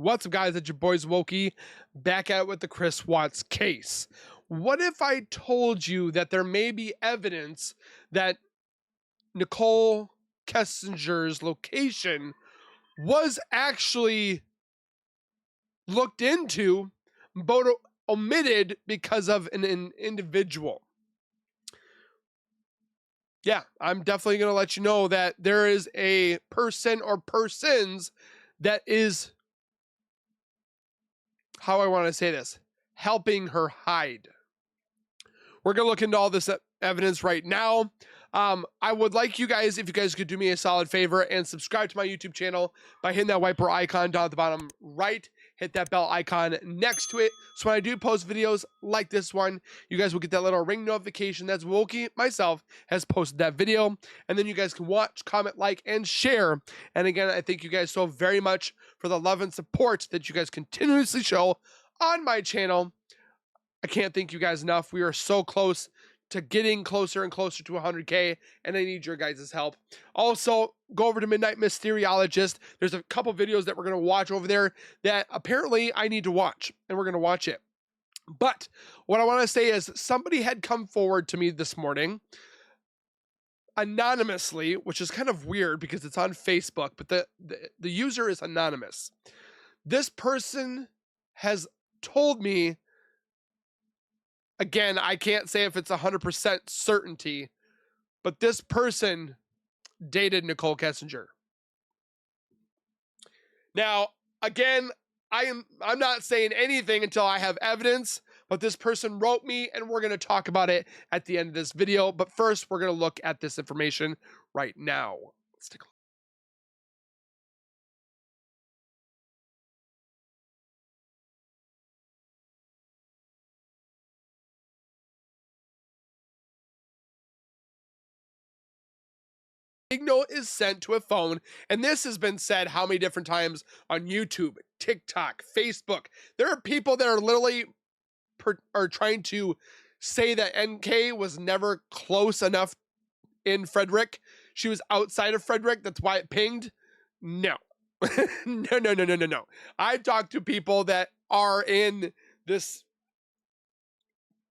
What's up, guys? It's your boys Wokey, back at it with the Chris Watts case. What if I told you that there may be evidence that Nicole Kessinger's location was actually looked into, but omitted because of an individual? Yeah, I'm definitely going to let you know that there is a person or persons that is, how I want to say this, helping her hide. We're going to look into all this evidence right now. I would like you guys, if you guys could do me a solid favor and subscribe to my YouTube channel by hitting that wiper icon down at the bottom right. Hit that bell icon next to it. So when I do post videos like this one, you guys will get that little ring notification. That's Wokey, myself, has posted that video. And then you guys can watch, comment, like, and share. And again, I thank you guys so very much for the love and support that you guys continuously show on my channel. I can't thank you guys enough. We are so close to getting closer and closer to 100K, and I need your guys' help. Also, go over to Midnight Mysteriologist. There's a couple videos that we're going to watch over there that apparently I need to watch, and we're going to watch it. But what I want to say is somebody had come forward to me this morning anonymously, which is kind of weird because it's on Facebook, but the user is anonymous. This person has told me, again, I can't say if it's 100% certainty, but this person dated Nicole Kessinger. Now, again, I'm not saying anything until I have evidence, but this person wrote me, and we're going to talk about it at the end of this video. But first, we're going to look at this information right now. Let's take a look. Signal is sent to a phone, and this has been said how many different times on YouTube, TikTok, Facebook. There are people that are literally are trying to say that NK was never close enough in Frederick. She was outside of Frederick. That's why it pinged. No. No. I've talked to people that are in this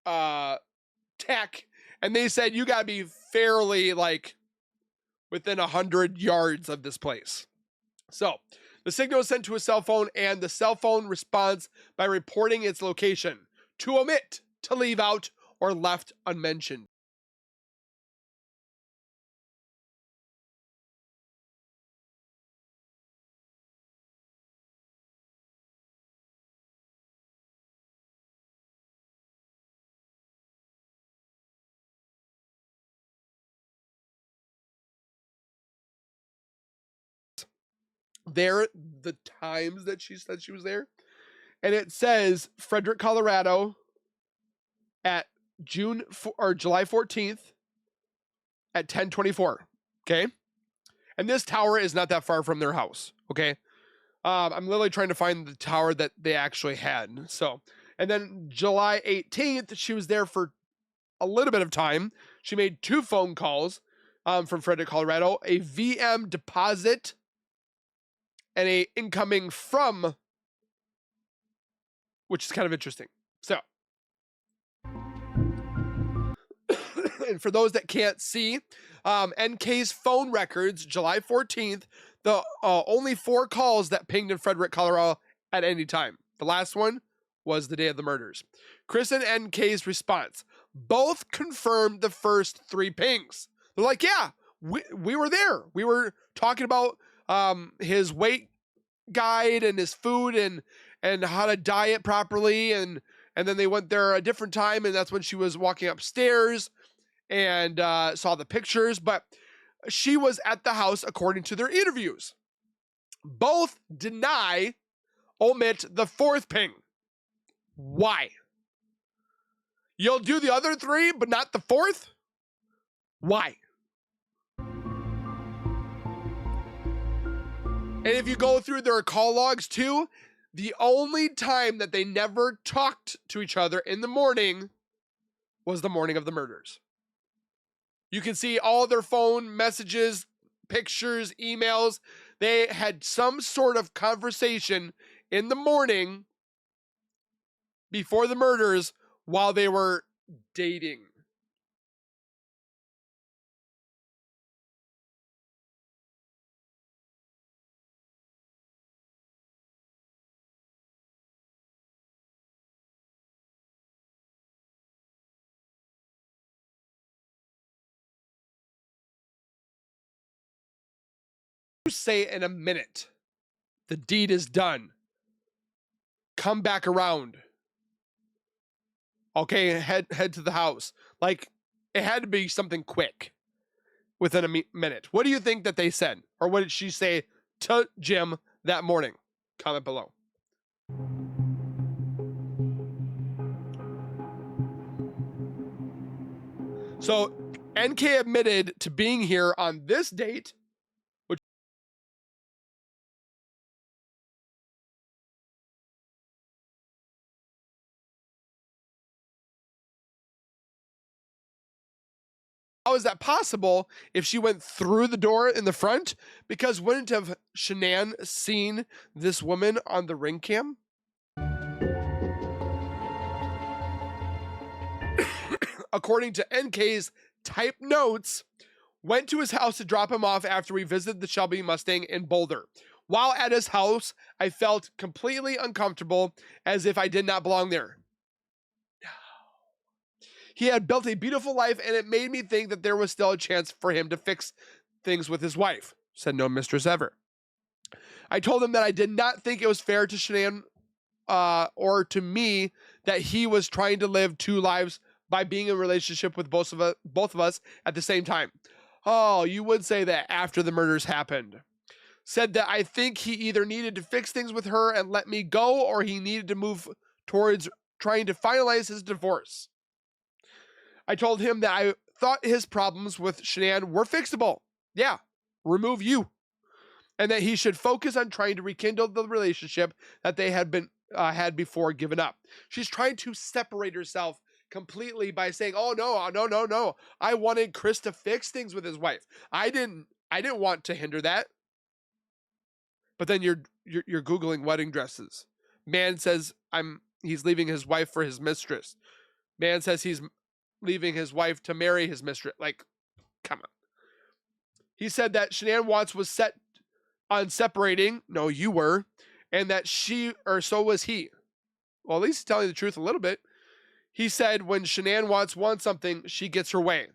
tech, and they said you got to be fairly like within 100 yards of this place. So the signal is sent to a cell phone, and the cell phone responds by reporting its location. To omit, to leave out, or left unmentioned. There, the times that she said she was there, and it says Frederick, Colorado, at July 14th at 10:24. Okay, and this tower is not that far from their house. Okay, I'm literally trying to find the tower that they actually had. So, and then July 18th, she was there for a little bit of time. She made 2 phone calls from Frederick, Colorado, a VM deposit and a incoming from, which is kind of interesting. So, and for those that can't see, NK's phone records, July 14th, the only 4 calls that pinged in Frederick, Colorado at any time. The last one was the day of the murders. Chris and NK's response, both confirmed the first 3 pings. They're like, yeah, we were there. We were talking about his weight guide and his food and how to diet properly, and then they went there a different time, and that's when she was walking upstairs and saw the pictures. But she was at the house according to their interviews. Both deny, omit the 4th ping. Why? You'll do the other 3 but not the 4th? Why? And if you go through their call logs too, the only time that they never talked to each other in the morning was the morning of the murders. You can see all their phone messages, pictures, emails. They had some sort of conversation in the morning before the murders while they were dating. Say in a minute, the deed is done. Come back around. Okay, head to the house. Like, it had to be something quick within a minute. What do you think that they said? Or what did she say to Jim that morning? Comment below. So NK admitted to being here on this date, which how is that possible if she went through the door in the front? Because wouldn't have Shanann seen this woman on the ring cam? According to NK's typed notes, went to his house to drop him off after we visited the Shelby Mustang in Boulder. While at his house, I felt completely uncomfortable, as if I did not belong there. He had built a beautiful life, and it made me think that there was still a chance for him to fix things with his wife, said no mistress ever. I told him that I did not think it was fair to Shanann or to me that he was trying to live two lives by being in a relationship with both of us at the same time. Oh, you would say that after the murders happened. Said that I think he either needed to fix things with her and let me go, or he needed to move towards trying to finalize his divorce. I told him that I thought his problems with Shanann were fixable. Yeah, remove you. And that he should focus on trying to rekindle the relationship that they had been had before given up. She's trying to separate herself completely by saying, "Oh no. I wanted Chris to fix things with his wife. I didn't want to hinder that." But then you're Googling wedding dresses. Man says he's leaving his wife for his mistress. Man says he's leaving his wife to marry his mistress. Like, come on. He said that Shanann Watts was set on separating. No, you were. And that so was he. Well, at least he's telling the truth a little bit. He said when Shanann Watts wants something, she gets her way.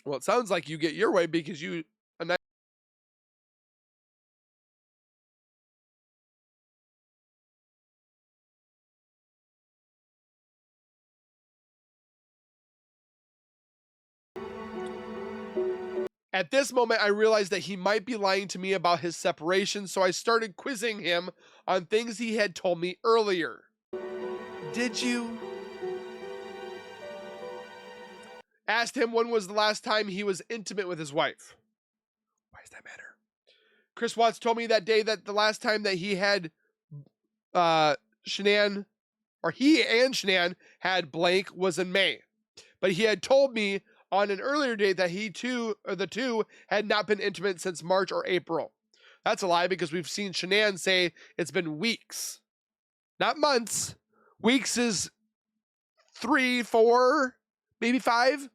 Well, it sounds like you get your way because you... At this moment, I realized that he might be lying to me about his separation, so I started quizzing him on things he had told me earlier. Did you? Asked him when was the last time he was intimate with his wife. Why does that matter? Chris Watts told me that day that the last time that he had Shanann, or he and Shanann had blank, was in May. But he had told me on an earlier date that the two had not been intimate since March or April. That's a lie, because we've seen Shanann say it's been weeks, not months. Weeks is 3, 4, maybe 5,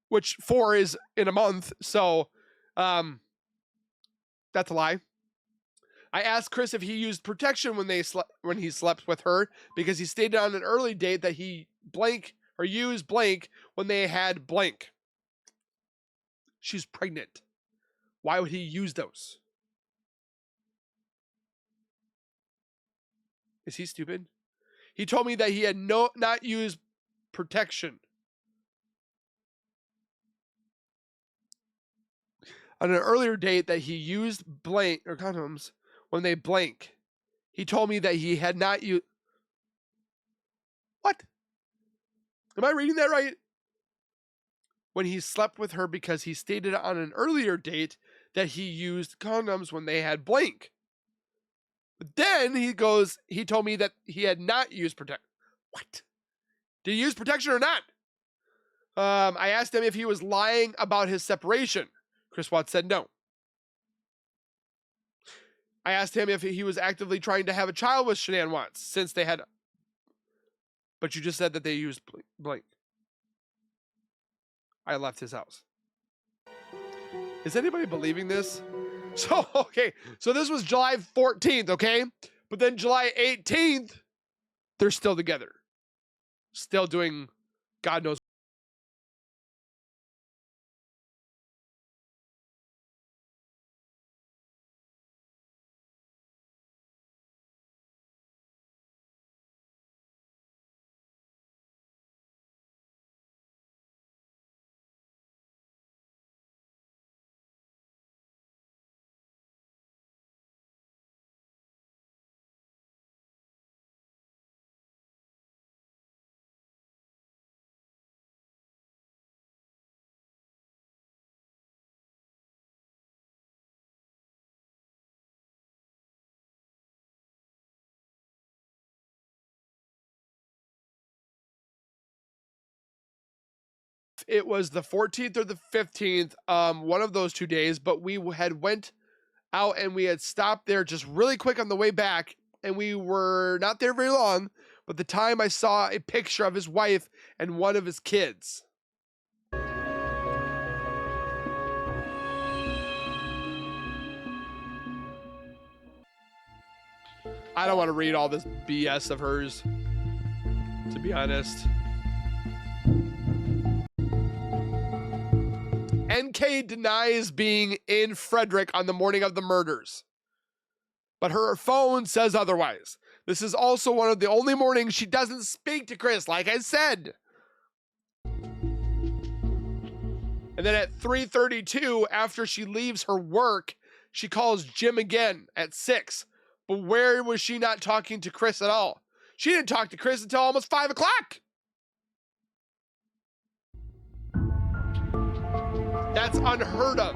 which 4 is in a month. So that's a lie. I asked Chris if he used protection when he slept with her, because he stated on an early date that he used blank when they had blank. She's pregnant. Why would he use those? Is he stupid? He told me that he had not used protection on an earlier date, that he used blank or condoms when they blank. He told me that he had not used... What? Am I reading that right? When he slept with her, because he stated on an earlier date that he used condoms when they had blank. But then he told me that he had not used protection. What? Did he use protection or not? I asked him if he was lying about his separation. Chris Watts said no. I asked him if he was actively trying to have a child with Shanann Watts since they had. But you just said that they used blank. I left his house. Is anybody believing this? So, okay. So this was July 14th, okay? But then July 18th, they're still together. Still doing God knows. It was the 14th or the 15th, one of those 2 days, but we had went out and we had stopped there just really quick on the way back, and we were not there very long, but the time I saw a picture of his wife and one of his kids. I don't want to read all this BS of hers, to be honest. NK denies being in Frederick on the morning of the murders, but her phone says otherwise. This is also one of the only mornings she doesn't speak to Chris, like I said. And then at 3:32, after she leaves her work, she calls Jim again at 6. But where was she not talking to Chris at all? She didn't talk to Chris until almost 5 o'clock. That's unheard of.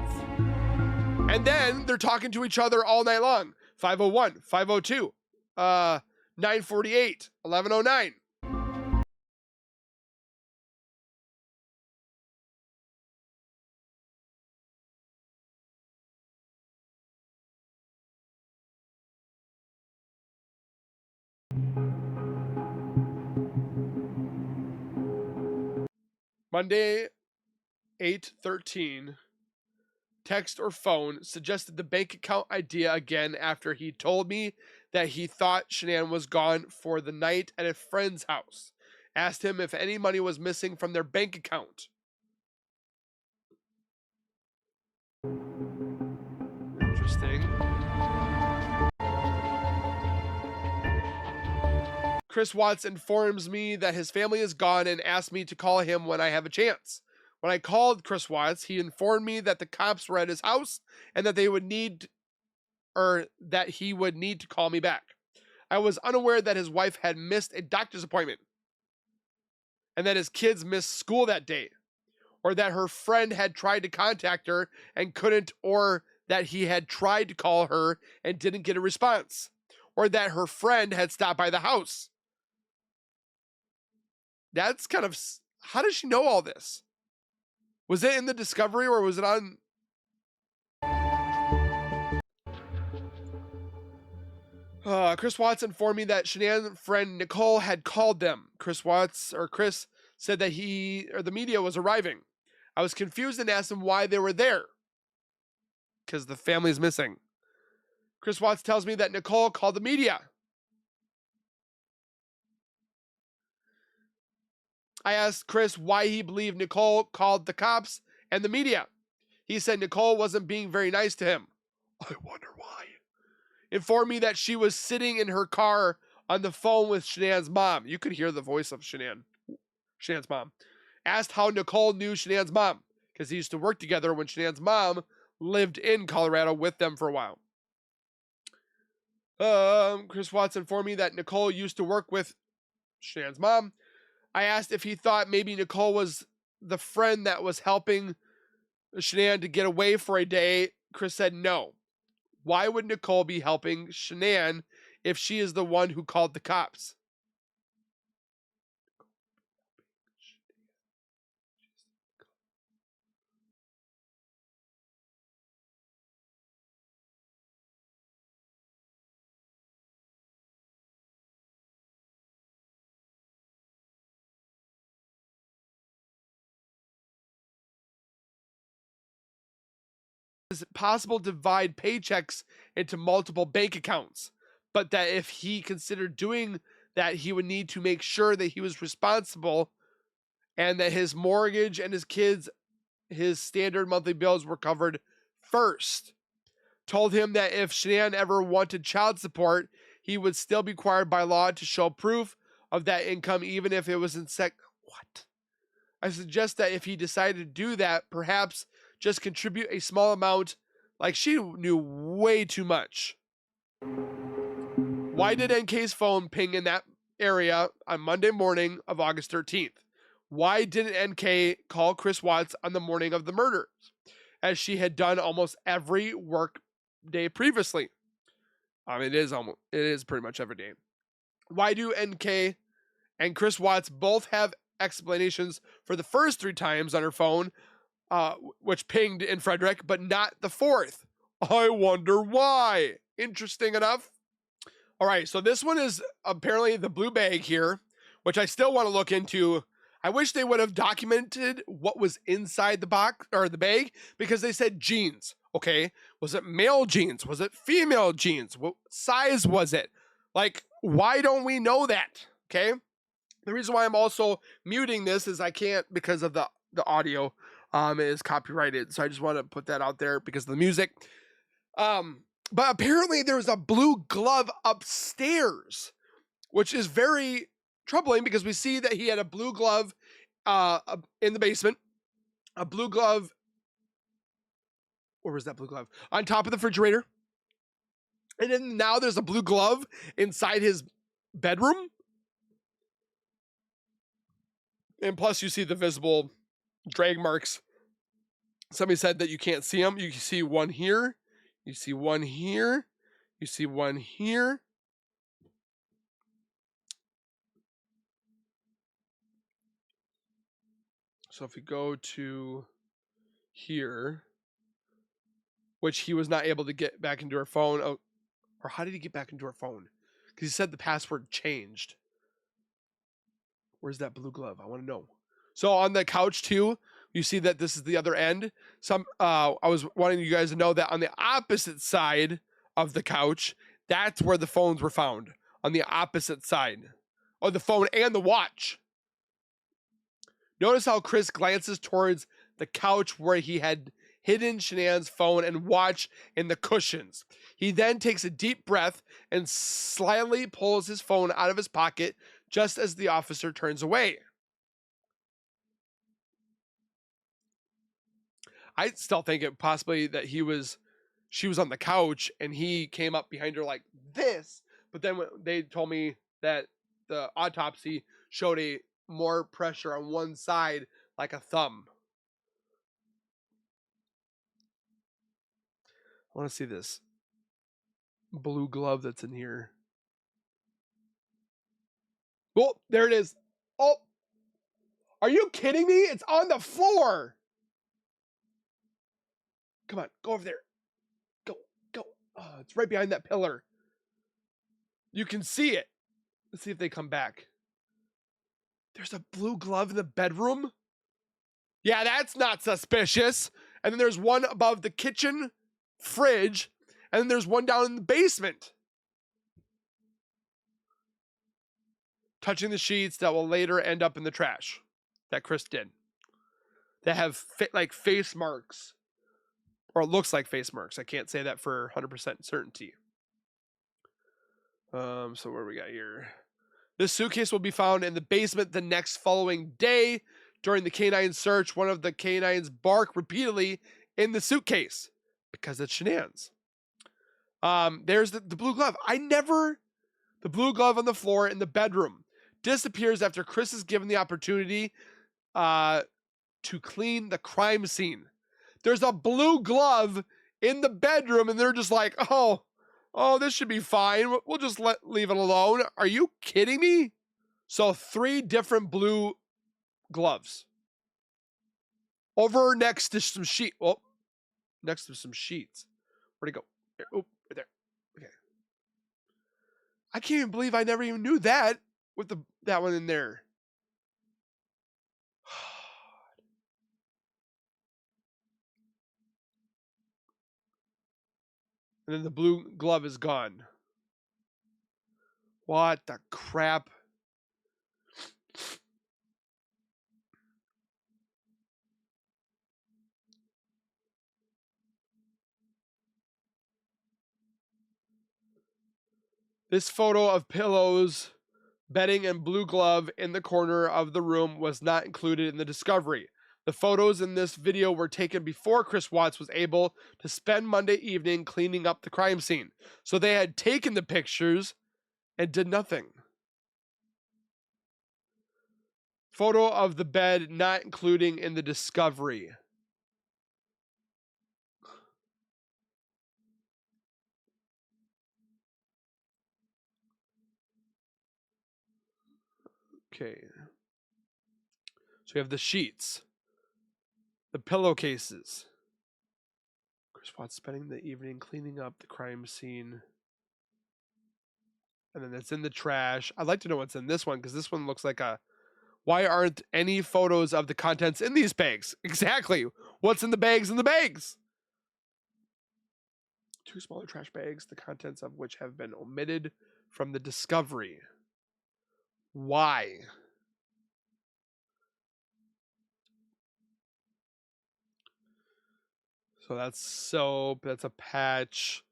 And then they're talking to each other all night long. 5:01, 5:02, 9:48, 11:09. Monday, 8:13. Text or phone suggested the bank account idea again after he told me that he thought Shanann was gone for the night at a friend's house. Asked him if any money was missing from their bank account. Interesting. Chris Watts informs me that his family is gone and asked me to call him when I have a chance. When I called Chris Watts, he informed me that the cops were at his house and that that he would need to call me back. I was unaware that his wife had missed a doctor's appointment and that his kids missed school that day, or that her friend had tried to contact her and couldn't, or that he had tried to call her and didn't get a response, or that her friend had stopped by the house. That's kind of, how does she know all this? Was it in the discovery or was it on? Chris Watts informed me that Shanann's friend Nicole had called them. Chris said that the media was arriving. I was confused and asked him why they were there. Because the family's missing. Chris Watts tells me that Nicole called the media. I asked Chris why he believed Nicole called the cops and the media. He said Nicole wasn't being very nice to him. I wonder why. Informed me that she was sitting in her car on the phone with Shanann's mom. You could hear the voice of Shanann's mom. Asked how Nicole knew Shanann's mom, because he used to work together when Shanann's mom lived in Colorado with them for a while. Chris Watts informed me that Nicole used to work with Shanann's mom. I asked if he thought maybe Nicole was the friend that was helping Shanann to get away for a day. Chris said no. Why would Nicole be helping Shanann if she is the one who called the cops? is possible to divide paychecks into multiple bank accounts, but that if he considered doing that, he would need to make sure that he was responsible and that his mortgage and his kids, his standard monthly bills were covered first. Told him that if Shanann ever wanted child support, he would still be required by law to show proof of that income, even if it was in What? I suggest that if he decided to do that, perhaps just contribute a small amount. Like, she knew way too much. Why did NK's phone ping in that area on Monday morning of August 13th? Why didn't NK call Chris Watts on the morning of the murders, as she had done almost every work day previously? It is pretty much every day. Why do NK and Chris Watts both have explanations for the first 3 times on her phone, which pinged in Frederick, but not the 4th? I wonder why. Interesting enough. All right, so this one is apparently the blue bag here, which I still want to look into. I wish they would have documented what was inside the box or the bag, because they said jeans. Okay, was it male jeans? Was it female jeans? What size was it? Like, why don't we know that? Okay, the reason why I'm also muting this is I can't, because of the audio is copyrighted. So I just want to put that out there because of the music. But apparently there was a blue glove upstairs, which is very troubling because we see that he had a blue glove in the basement, a blue glove. Where was that blue glove? On top of the refrigerator. And then now there's a blue glove inside his bedroom. And plus you see the visible drag marks. Somebody said that you can't see them. You can see one here. You see one here. You see one here. So if we go to here, which he was not able to get back into her phone. Oh, or how did he get back into her phone? Because he said the password changed. Where's that blue glove? I want to know. So on the couch too, you see that this is the other end. I was wanting you guys to know that on the opposite side of the couch, that's where the phones were found. On the opposite side. Oh, the phone and the watch. Notice how Chris glances towards the couch where he had hidden Shanann's phone and watch in the cushions. He then takes a deep breath and slyly pulls his phone out of his pocket just as the officer turns away. I still think it possibly that she was on the couch and he came up behind her like this, but then they told me that the autopsy showed a more pressure on one side, like a thumb. I want to see this blue glove that's in here. Oh, there it is. Oh, are you kidding me? It's on the floor. Come on, go over there. Go, go. Oh, it's right behind that pillar. You can see it. Let's see if they come back. There's a blue glove in the bedroom. Yeah, that's not suspicious. And then there's one above the kitchen fridge. And then there's one down in the basement. Touching the sheets that will later end up in the trash that Chris did. That have like face marks. Or it looks like face marks. I can't say that for 100% certainty. So what do we got here? This suitcase will be found in the basement the next following day. During the canine search, one of the canines bark repeatedly in the suitcase because it's Shanann's. There's the blue glove. The blue glove on the floor in the bedroom disappears after Chris is given the opportunity to clean the crime scene. There's a blue glove in the bedroom and they're just like, oh, this should be fine. We'll just leave it alone. Are you kidding me? So 3 different blue gloves. Over next to some sheet. Oh, next to some sheets. Where'd it go? Here. Oh, right there. Okay. I can't even believe I never even knew that with that one in there. And then the blue glove is gone. What the crap? This photo of pillows, bedding, and blue glove in the corner of the room was not included in the discovery. The photos in this video were taken before Chris Watts was able to spend Monday evening cleaning up the crime scene. So they had taken the pictures and did nothing. Photo of the bed not including in the discovery. Okay. So we have the sheets, the pillowcases. Chris Watts spending the evening cleaning up the crime scene. And then it's in the trash. I'd like to know what's in this one because this one looks like a... Why aren't any photos of the contents in these bags? Exactly. What's in the bags in the bags? 2 smaller trash bags, the contents of which have been omitted from the discovery. Why? So that's soap. That's a patch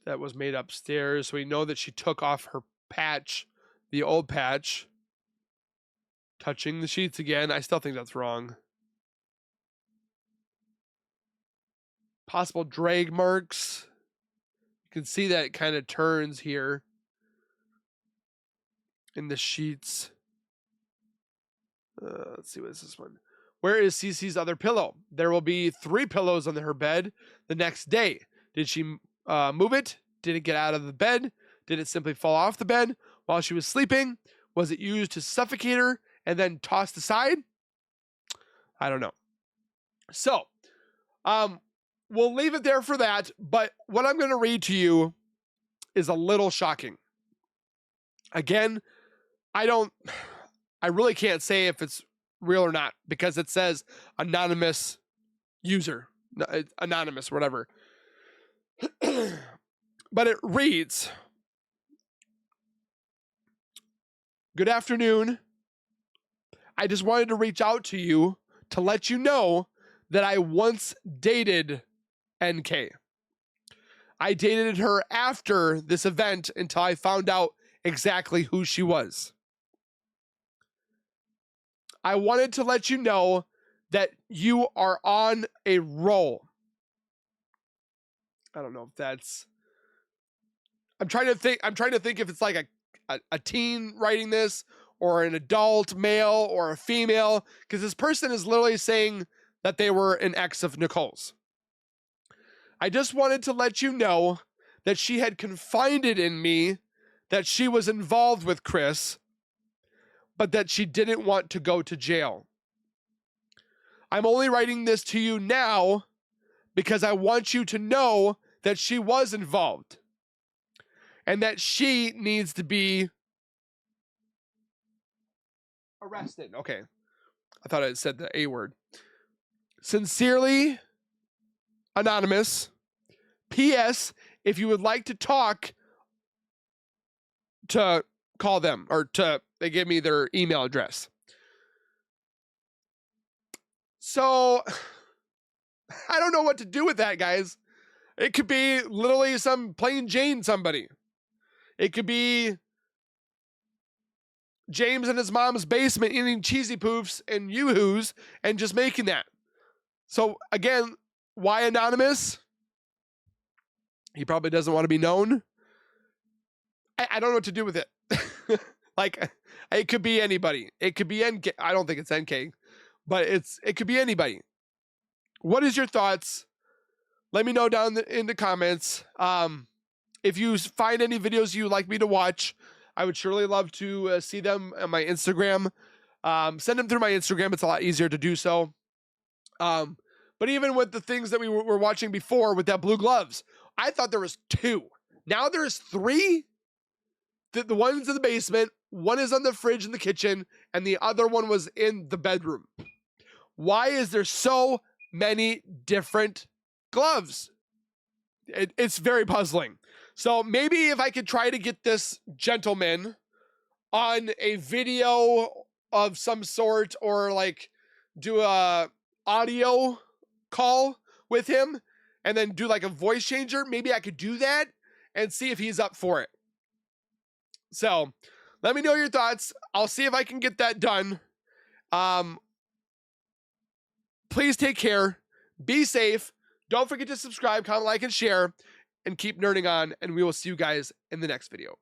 that was made upstairs. So we know that she took off her patch, the old patch. Touching the sheets again. I still think that's wrong. Possible drag marks. You can see that it kind of turns here in the sheets. Let's see what is this one. Where is Cece's other pillow? There will be 3 pillows on her bed the next day. Did she move it? Did it get out of the bed? Did it simply fall off the bed while she was sleeping? Was it used to suffocate her and then tossed aside? I don't know. So, we'll leave it there for that. But what I'm going to read to you is a little shocking. Again, I really can't say if it's real or not because it says anonymous user, anonymous, whatever. But it reads, "Good afternoon. I just wanted to reach out to you to let you know that I once dated NK. I dated her after this event until I found out exactly who she was. I wanted to let you know that you are on a roll." I don't know if that's... I'm trying to think if it's like a teen writing this or an adult male or a female, because this person is literally saying that they were an ex of Nicole's. "I just wanted to let you know that she had confided in me that she was involved with Chris, but that she didn't want to go to jail. I'm only writing this to you now because I want you to know that she was involved and that she needs to be arrested." Okay. I thought it said the A word. "Sincerely, anonymous. P.S. If you would like to talk, to call them," or they gave me their email address. So I don't know what to do with that, guys. It could be literally some plain Jane somebody. It could be James in his mom's basement eating cheesy poofs and yoo-hoos and just making that. So again, why anonymous? He probably doesn't want to be known. I don't know what to do with it. Like, it could be anybody. It could be NK. I don't think it's NK, but it could be anybody. What is your thoughts? Let me know down in the comments. If you find any videos you'd like me to watch, I would surely love to see them on my Instagram. Send them through my Instagram. It's a lot easier to do so. But even with the things that we were watching before with that blue gloves, I thought there was 2. Now there's 3. The one's in the basement, one is on the fridge in the kitchen, and the other one was in the bedroom. Why is there so many different gloves? It's very puzzling. So maybe if I could try to get this gentleman on a video of some sort, or like do a audio call with him and then do like a voice changer, maybe I could do that and see if he's up for it. So let me know your thoughts. I'll see if I can get that done. Please take care. Be safe. Don't forget to subscribe, comment, like, and share, and keep nerding on. And we will see you guys in the next video.